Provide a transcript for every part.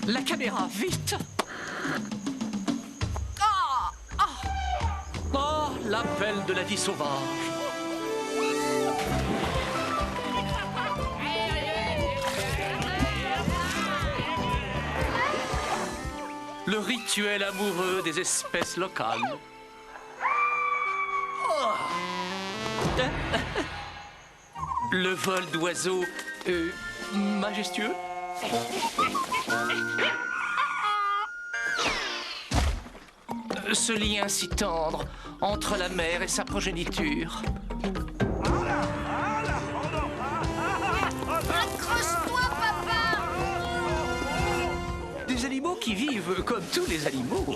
La caméra, vite! Oh, la belle de la vie sauvage! Le rituel amoureux des espèces locales. Oh. Le vol d'oiseaux majestueux. Ce lien si tendre entre la mère et sa progéniture. Accroche-toi, papa! Des animaux qui vivent comme tous les animaux.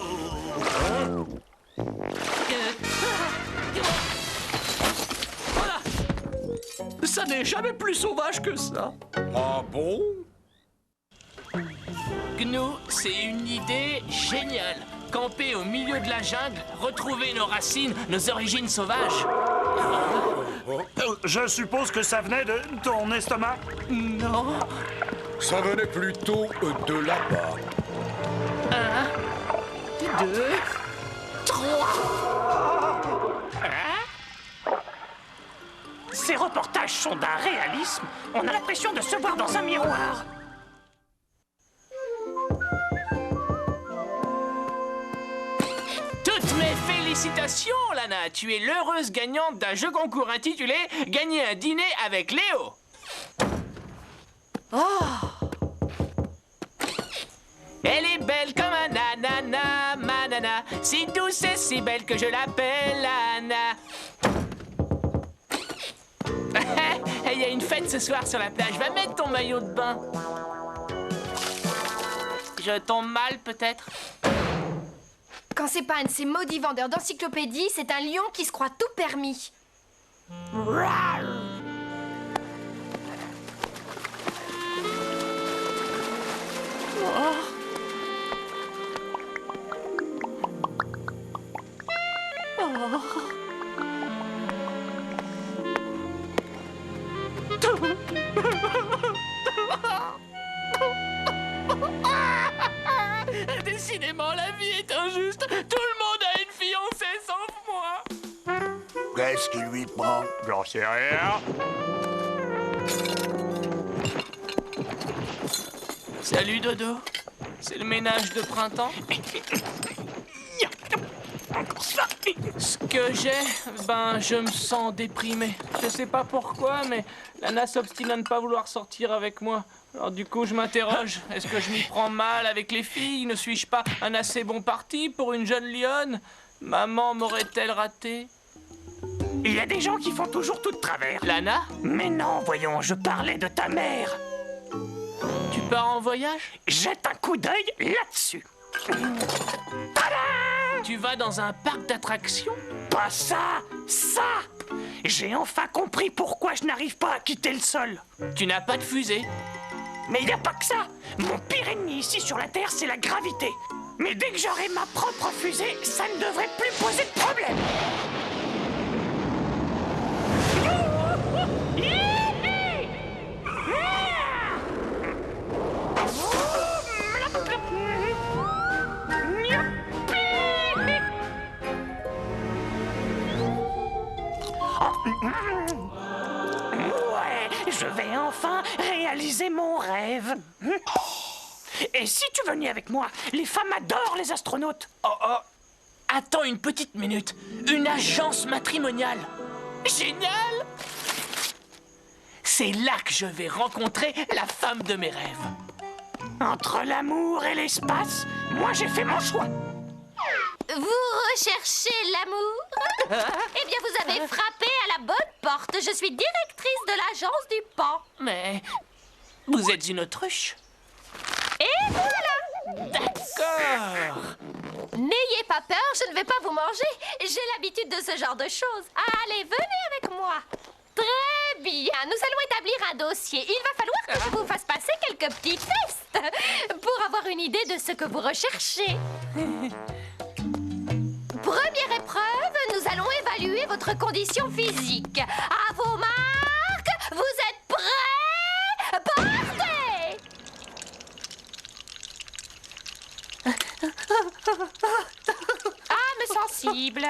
Voilà! Ça n'est jamais plus sauvage que ça. Ah bon? Gnou, c'est une idée géniale. Camper au milieu de la jungle, retrouver nos racines, nos origines sauvages. Je suppose que ça venait de ton estomac? Non. Ça venait plutôt de là-bas. 1, 2, 3. Ces reportages sont d'un réalisme. On a l'impression de se voir dans un miroir. Toutes mes félicitations, Lana. Tu es l'heureuse gagnante d'un jeu concours intitulé « Gagner un dîner avec Léo ». Elle est belle comme un ananas, ma nana. Si douce et si belle que je l'appelle Anna. Il y a une fête ce soir sur la plage. Va mettre ton maillot de bain. Je tombe mal, peut-être? Quand c'est pas un de ces maudits vendeurs d'encyclopédies, c'est un lion qui se croit tout permis. Décidément, la vie est injuste. Tout le monde a une fiancée sauf moi. Qu'est-ce qui lui prend? J'en sais rien. Salut, Dodo. C'est le ménage de printemps. Ce que j'ai, je me sens déprimé. Je sais pas pourquoi, mais Lana s'obstine à ne pas vouloir sortir avec moi. Alors du coup, je m'interroge. Est-ce que je m'y prends mal avec les filles? Ne suis-je pas un assez bon parti pour une jeune lionne? Maman m'aurait-elle raté? Il y a des gens qui font toujours tout de travers. Lana, Mais non, voyons, je parlais de ta mère. tu pars en voyage? Jette un coup d'œil là-dessus. Tu vas dans un parc d'attractions? Pas ça, ça. J'ai enfin compris pourquoi je n'arrive pas à quitter le sol. Tu n'as pas de fusée? Mais il n'y a pas que ça. Mon pire ennemi ici sur la Terre, c'est la gravité. Mais dès que j'aurai ma propre fusée, ça ne devrait plus poser de problème. Ouais, je vais enfin réaliser mon rêve. Et si tu venais avec moi? Les femmes adorent les astronautes. Oh, attends une petite minute. Une agence matrimoniale. Génial! C'est là que je vais rencontrer la femme de mes rêves. Entre l'amour et l'espace, moi j'ai fait mon choix. Vous recherchez l'amour? Eh bien, vous avez frappé à la bonne porte. Je suis directrice de l'agence du Pan. Mais vous êtes une autruche. Et voilà! D'accord. N'ayez pas peur, je ne vais pas vous manger. J'ai l'habitude de ce genre de choses. Allez, venez avec moi. Très bien, nous allons établir un dossier. Il va falloir que je vous fasse passer quelques petits tests pour avoir une idée de ce que vous recherchez. Première épreuve, nous allons évaluer votre condition physique. À vos marques, vous êtes prêts? Partez! Âme sensible.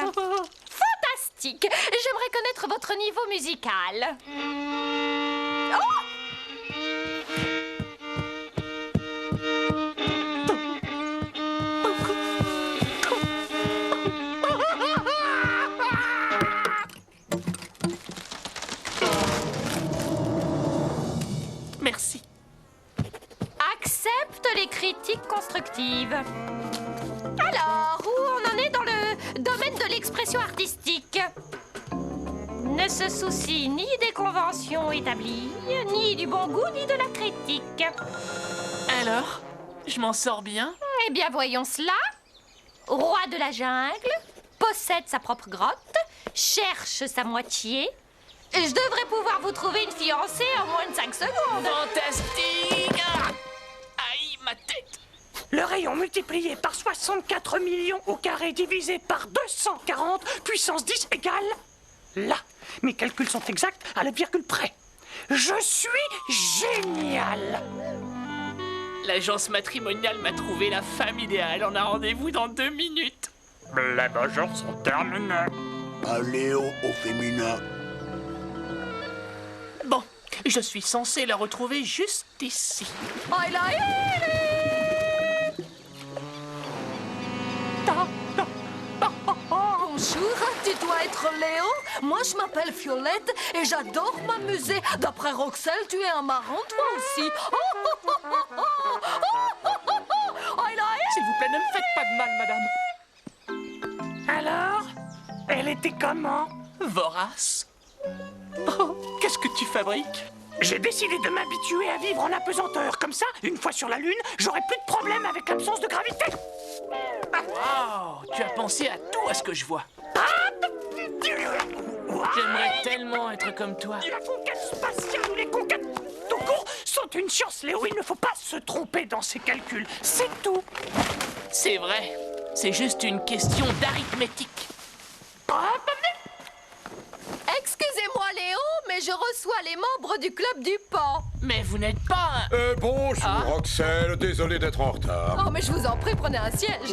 Fantastique. J'aimerais connaître votre niveau musical. Oh! Merci. Accepte les critiques constructives. Alors, où on en est dans le domaine de l'expression artistique? Ne se soucie ni des conventions établies, ni du bon goût, ni de la critique. Alors, je m'en sors bien? Eh bien, voyons cela. Roi de la jungle, possède sa propre grotte, cherche sa moitié. Je devrais pouvoir vous trouver une fiancée en moins de 5 secondes. Fantastique! Ah! Aïe, ma tête! Le rayon multiplié par 64 millions au carré divisé par 240 puissance 10 égale... Là, mes calculs sont exacts à la virgule près. Je suis génial! L'agence matrimoniale m'a trouvé la femme idéale. On a rendez-vous dans 2 minutes. Les beaux jours sont terminés. Un Léo au féminin. Bon, je suis censé la retrouver juste ici. Bonjour, tu dois être Léo. Moi, je m'appelle Violette et j'adore m'amuser. D'après Roxelle, tu es un marrant, toi aussi. S'il vous plaît, ne me faites pas de mal, madame. Alors, elle était comment? Vorace. Oh, qu'est-ce que tu fabriques? J'ai décidé de m'habituer à vivre en apesanteur. Comme ça, une fois sur la Lune, j'aurai plus de problème avec l'absence de gravité. Wow, tu as pensé à tout à ce que je vois. J'aimerais tellement être comme toi. La conquête spatiale ou les conquêtes tout court sont une chance, Léo. Il ne faut pas se tromper dans ses calculs. C'est tout. C'est vrai, c'est juste une question d'arithmétique. Excusez-moi, Léo, mais je reçois les membres du club du pan. Mais vous n'êtes pas un... Bonjour, Roxelle. Désolé d'être en retard. Oh, mais je vous en prie, prenez un siège.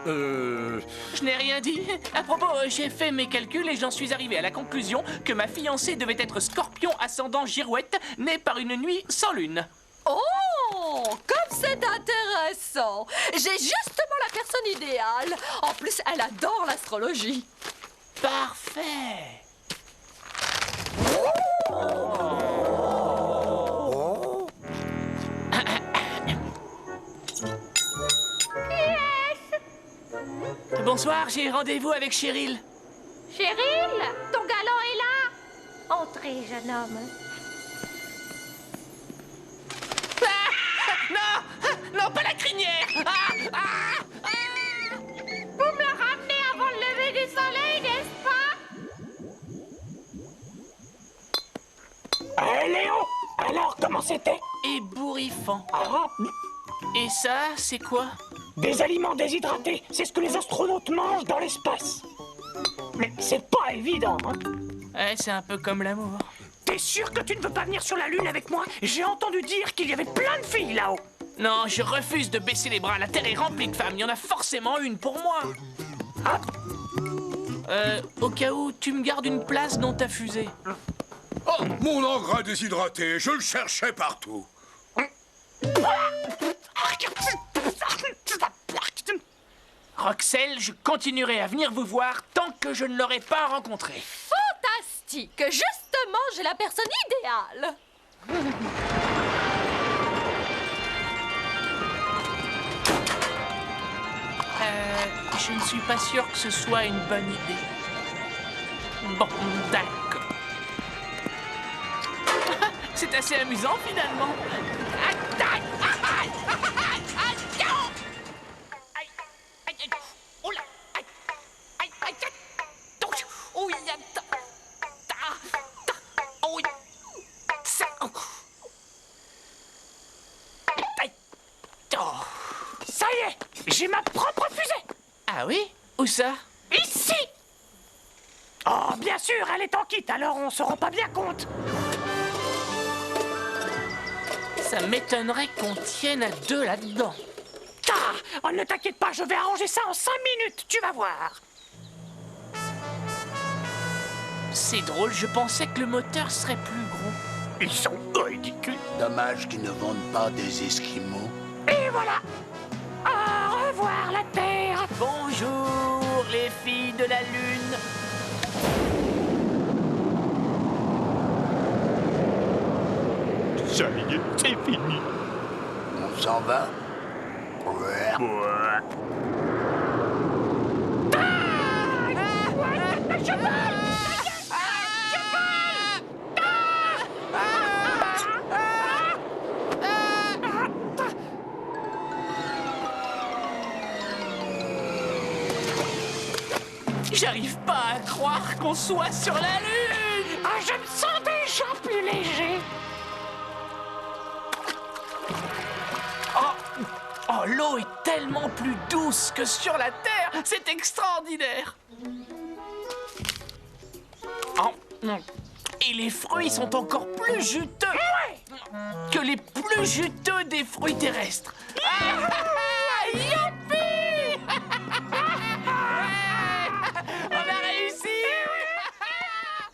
Je n'ai rien dit. À propos, j'ai fait mes calculs et j'en suis arrivé à la conclusion que ma fiancée devait être Scorpion ascendant Girouette, née par une nuit sans lune. Oh, comme c'est intéressant. J'ai justement la personne idéale. En plus, elle adore l'astrologie. Parfait. Bonsoir, j'ai rendez-vous avec Cheryl. Cheryl, ton galant est là. Entrez, jeune homme. Non, pas la crinière. Vous me la ramenez avant le lever du soleil, n'est-ce pas? Léo, alors comment c'était? Ébouriffant. Ah, Et ça, c'est quoi? des aliments déshydratés, c'est ce que les astronautes mangent dans l'espace. Mais c'est pas évident, hein? Ouais, c'est un peu comme l'amour. T'es sûr que tu ne veux pas venir sur la Lune avec moi? J'ai entendu dire qu'il y avait plein de filles là-haut. Non, je refuse de baisser les bras. La Terre est remplie de femmes. Il y en a forcément une pour moi. Au cas où, tu me gardes une place dans ta fusée. Oh, mon engrais déshydraté, je le cherchais partout. Roxelle, je continuerai à venir vous voir tant que je ne l'aurai pas rencontré. Fantastique. Justement, j'ai la personne idéale. Je ne suis pas sûr que ce soit une bonne idée. Bon, d'accord. C'est assez amusant, finalement. Ça y est, j'ai ma propre fusée. Ah oui? Où ça? Ici. Oh, bien sûr, elle est en kit, alors on se rend pas bien compte. Ça m'étonnerait qu'on tienne à deux là-dedans. Oh, ne t'inquiète pas, je vais arranger ça en 5 minutes, tu vas voir. C'est drôle, je pensais que le moteur serait plus gros. Ils sont ridicules. Dommage qu'ils ne vendent pas des Esquimaux. Et voilà. Au revoir la Terre. Bonjour, les filles de la Lune. Ça y est, c'est fini. On s'en va? Ouais. J'arrive pas à croire qu'on soit sur la Lune. Ah, je me sens déjà plus léger. Oh, l'eau est tellement plus douce que sur la Terre. C'est extraordinaire. Oh, et les fruits sont encore plus juteux que les plus juteux des fruits terrestres. Youpi! On a réussi!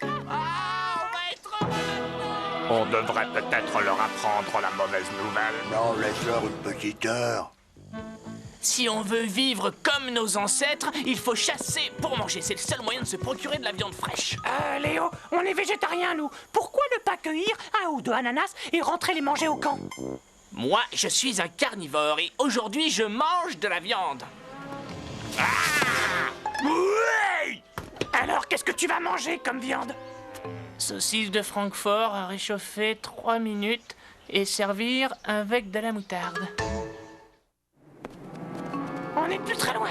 On va être heureux maintenant! On devrait peut-être leur apprendre la mauvaise nouvelle. Non, laisse-leur une petite heure. Si on veut vivre comme nos ancêtres, il faut chasser pour manger. C'est le seul moyen de se procurer de la viande fraîche. Léo, on est végétariens, nous. Pourquoi ne pas cueillir 1 ou 2 ananas et rentrer les manger au camp? Moi, je suis un carnivore et aujourd'hui, je mange de la viande. Ouais! Alors, qu'est-ce que tu vas manger comme viande? Saucisse de Francfort à réchauffer 3 minutes et servir avec de la moutarde. On n'est plus très loin.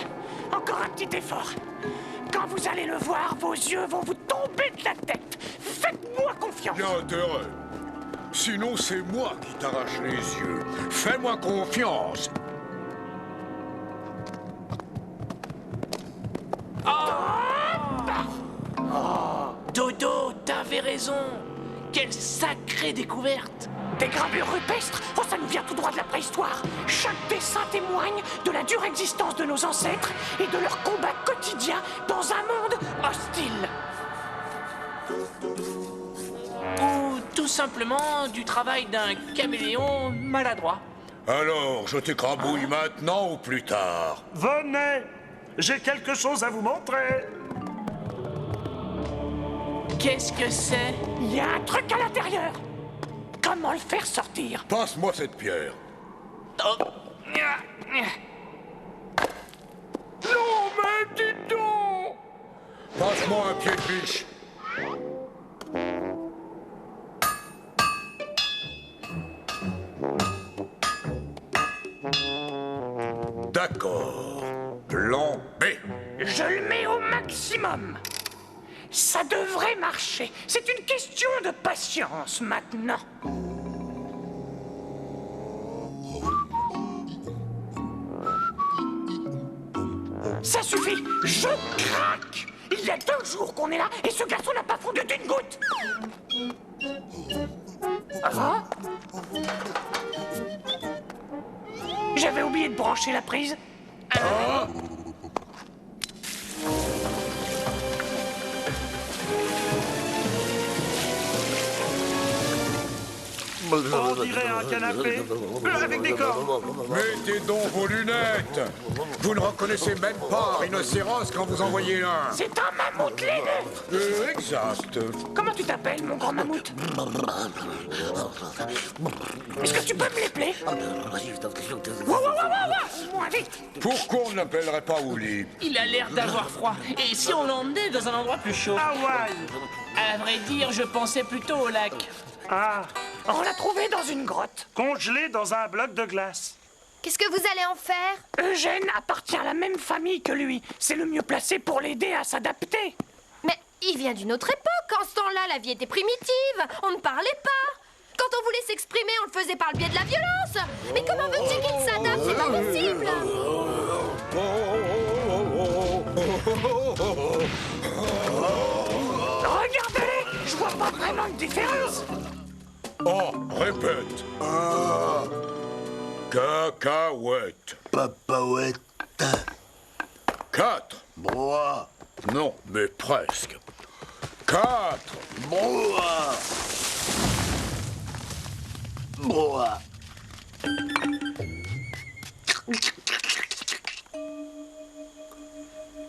Encore un petit effort. Quand vous allez le voir, vos yeux vont vous tomber de la tête. Faites-moi confiance. Il y a intérêt. Sinon, c'est moi qui t'arrache les yeux. Fais-moi confiance. Dodo, t'avais raison. Quelle sacrée découverte. Des gravures rupestres? Oh, ça nous vient tout droit de la préhistoire. Chaque dessin témoigne de la dure existence de nos ancêtres et de leur combat quotidien dans un monde hostile. Ou tout simplement du travail d'un caméléon maladroit. Alors, je t'écrabouille maintenant ou plus tard? Venez, j'ai quelque chose à vous montrer. Qu'est-ce que c'est? Il y a un truc à l'intérieur. Comment le faire sortir? Passe-moi cette pierre. Oh. Non, mais dis donc! Passe-moi un pied de biche. D'accord. Plan B. Je le mets au maximum. Ça devrait marcher. C'est une question de patience maintenant. Ça suffit. Je craque. Il y a 2 jours qu'on est là et ce garçon n'a pas fondu d'une goutte. Ah? J'avais oublié de brancher la prise. On dirait un canapé avec des cornes. Mettez donc vos lunettes. Vous ne reconnaissez même pas un rhinocéros quand vous en voyez un. C'est un mammouth laineux. Exact. Comment tu t'appelles, mon grand mammouth? Est-ce que tu peux me l'épeler? Moins vite. Pourquoi on ne l'appellerait pas Woolly? Il a l'air d'avoir froid. Et si on l'emmenait dans un endroit plus chaud? Hawaï. À vrai dire, je pensais plutôt au lac. Ah, On l'a trouvé dans une grotte. congelé dans un bloc de glace. Qu'est-ce que vous allez en faire? Eugène appartient à la même famille que lui. C'est le mieux placé pour l'aider à s'adapter. Mais il vient d'une autre époque. En ce temps-là, la vie était primitive. On ne parlait pas. Quand on voulait s'exprimer, on le faisait par le biais de la violence. Mais comment veux-tu qu'il s'adapte? C'est pas possible. Regardez-les, je vois pas vraiment de différence. Oh, répète. Cacahuète. Papaouette. 4. Brouhaha. Non, mais presque. 4. Brouhaha. Brouhaha.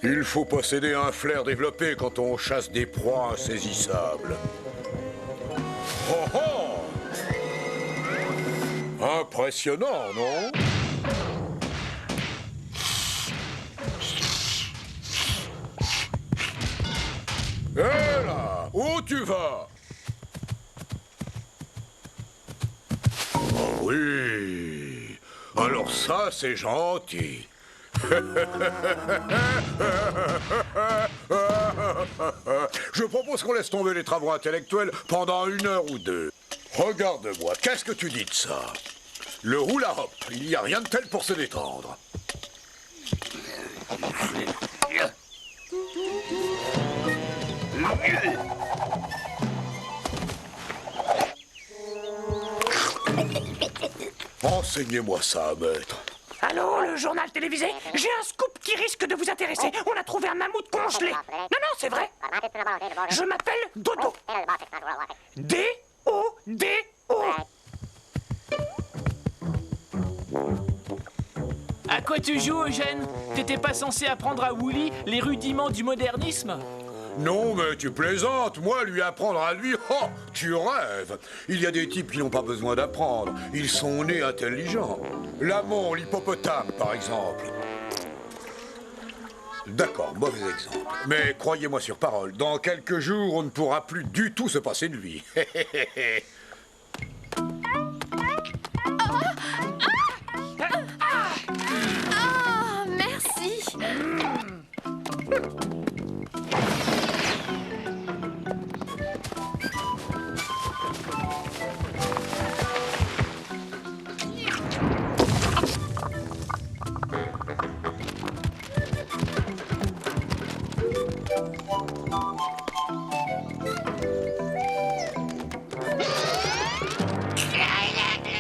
Il faut posséder un flair développé quand on chasse des proies insaisissables. Oh oh! Impressionnant, non? Hé là! Où tu vas? Oh oui! Alors ça, c'est gentil. Je propose qu'on laisse tomber les travaux intellectuels pendant 1 heure ou 2. Regarde-moi, qu'est-ce que tu dis de ça? Le hula hop, il n'y a rien de tel pour se détendre. Enseignez-moi ça, maître. Allô, le journal télévisé? J'ai un scoop qui risque de vous intéresser. On a trouvé un mammouth congelé. Non, c'est vrai. Je m'appelle Dodo. D-O-D-O. À quoi tu joues, Eugène? T'étais pas censé apprendre à Wooly les rudiments du modernisme? Non, mais tu plaisantes. Moi, lui apprendre à lui, oh, tu rêves. Il y a des types qui n'ont pas besoin d'apprendre. Ils sont nés intelligents. L'amont, l'hippopotame, par exemple. D'accord, mauvais exemple. Mais croyez-moi sur parole, dans quelques jours, on ne pourra plus du tout se passer de lui. Ah, merci.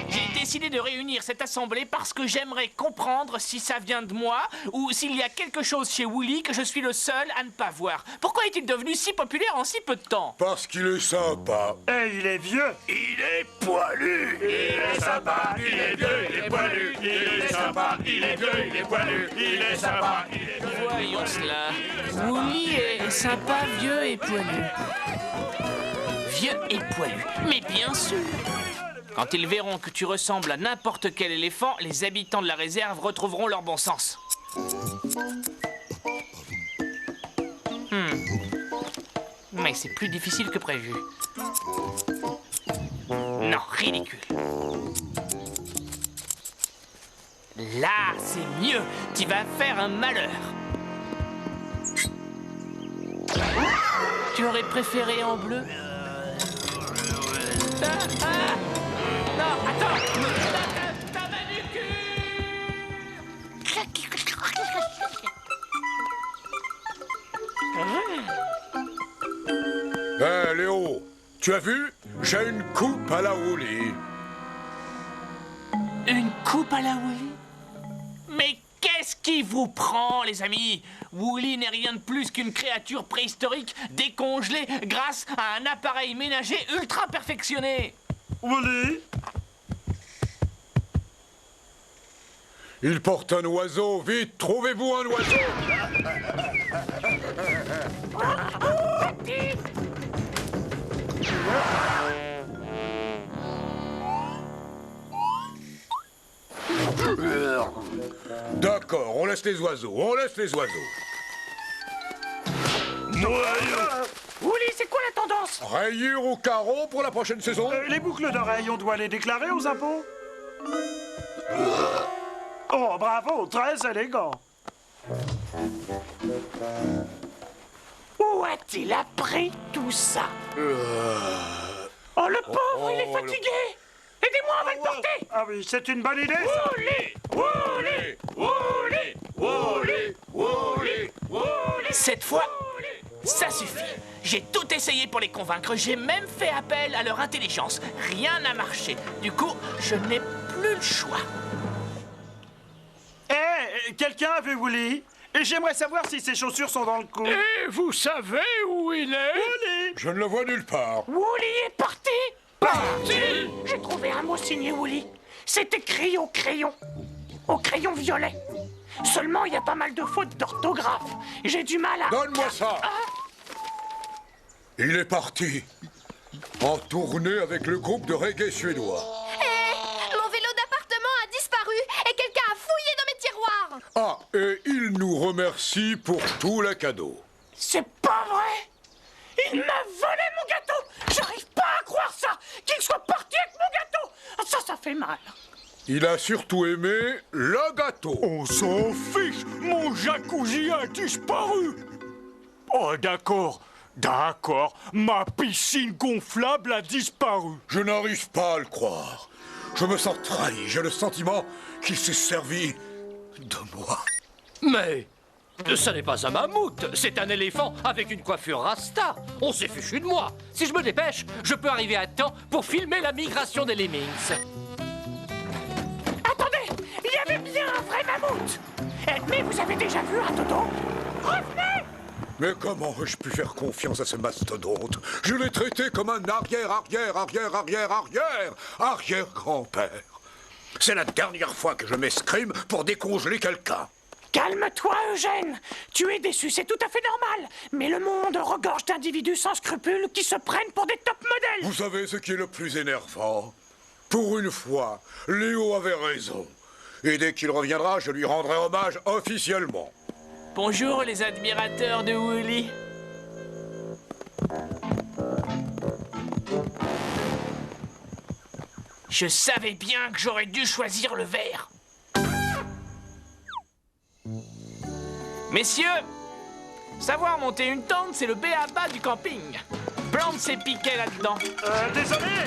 J'ai décidé de réunir cette assemblée parce que j'aimerais comprendre si ça vient de moi ou s'il y a quelque chose chez Wooly que je suis le seul à ne pas voir. Pourquoi est-il devenu si populaire en si peu de temps? Parce qu'il est sympa. Et il est vieux. Il est poilu. Il est sympa, il est vieux, il est poilu. Il est sympa, il est vieux, il est poilu. Il est sympa, il est vieux. Voyons cela. Wooly est sympa, vieux et poilu. Vieux et poilu. Mais bien sûr. Quand ils verront que tu ressembles à n'importe quel éléphant, les habitants de la réserve retrouveront leur bon sens. Mais c'est plus difficile que prévu. Non, ridicule. Là, c'est mieux. Tu vas faire un malheur. Tu aurais préféré en bleu? Non, attends! Ta main du cul! Hé, Léo, tu as vu? J'ai une coupe à la Wooly. Une coupe à la Wooly? Mais qu'est-ce qui vous prend, les amis? Wooly n'est rien de plus qu'une créature préhistorique décongelée grâce à un appareil ménager ultra perfectionné. Wooly? Il porte un oiseau. Vite, trouvez-vous un oiseau. D'accord, on laisse les oiseaux. On laisse les oiseaux. Wooly, c'est quoi la tendance? Rayure au carreau pour la prochaine saison? Les boucles d'oreilles, on doit les déclarer aux impôts? Oh, bravo, très élégant. Où a-t-il appris tout ça? Oh, le pauvre, il est fatigué. Aidez-moi, on va le porter. Ah oui, c'est une bonne idée, ça. Wooly, Wooly, Wooly, Wooly, Wooly. Cette fois, ça suffit. J'ai tout essayé pour les convaincre. J'ai même fait appel à leur intelligence. Rien n'a marché. Du coup, je n'ai plus le choix. quelqu'un a vu Woolly? Et j'aimerais savoir si ses chaussures sont dans le cou. Et vous savez où il est? Woolly! Je ne le vois nulle part. Woolly est parti. Parti! J'ai trouvé un mot signé Woolly. C'est écrit au crayon. Au crayon violet. Seulement, il y a pas mal de fautes d'orthographe. J'ai du mal à... Donne-moi ça. Il est parti. En tournée avec le groupe de reggae suédois. Mon vélo d'appartement a disparu et quelqu'un a fouillé dans mes tiroirs. Ah, et il nous remercie pour tous les cadeaux. C'est pas vrai. Il m'a volé mon gâteau. J'arrive pas à croire ça. Qu'il soit parti avec mon gâteau. Ça fait mal. Il a surtout aimé le gâteau. On s'en fiche! Mon jacuzzi a disparu! Oh, d'accord. D'accord. Ma piscine gonflable a disparu. Je n'arrive pas à le croire. Je me sens trahi. J'ai le sentiment qu'il s'est servi de moi. Mais ça n'est pas un mammouth, c'est un éléphant avec une coiffure rasta. On s'est fichu de moi. Si je me dépêche, je peux arriver à temps pour filmer la migration des lemmings. Attendez, il y avait bien un vrai mammouth. Mais vous avez déjà vu un dodo? Revenez. Mais comment ai-je pu faire confiance à ce mastodonte? Je l'ai traité comme un arrière-grand-père. C'est la dernière fois que je m'escrime pour décongeler quelqu'un. Calme-toi, Eugène. Tu es déçu, c'est tout à fait normal. Mais le monde regorge d'individus sans scrupules qui se prennent pour des top modèles. Vous savez ce qui est le plus énervant? Pour une fois, Léo avait raison. Et dès qu'il reviendra, je lui rendrai hommage officiellement. Bonjour les admirateurs de Woolly. Je savais bien que j'aurais dû choisir le vert. Messieurs, savoir monter une tente, c'est le b.a.-ba du camping. Plante ses piquets là-dedans. Désolé,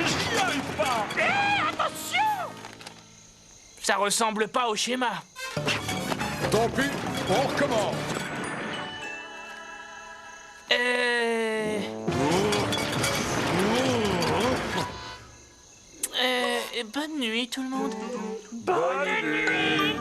j'y arrive pas. Attention. Ça ressemble pas au schéma. Tant pis, on recommence. Bonne nuit tout le monde. Bonne nuit.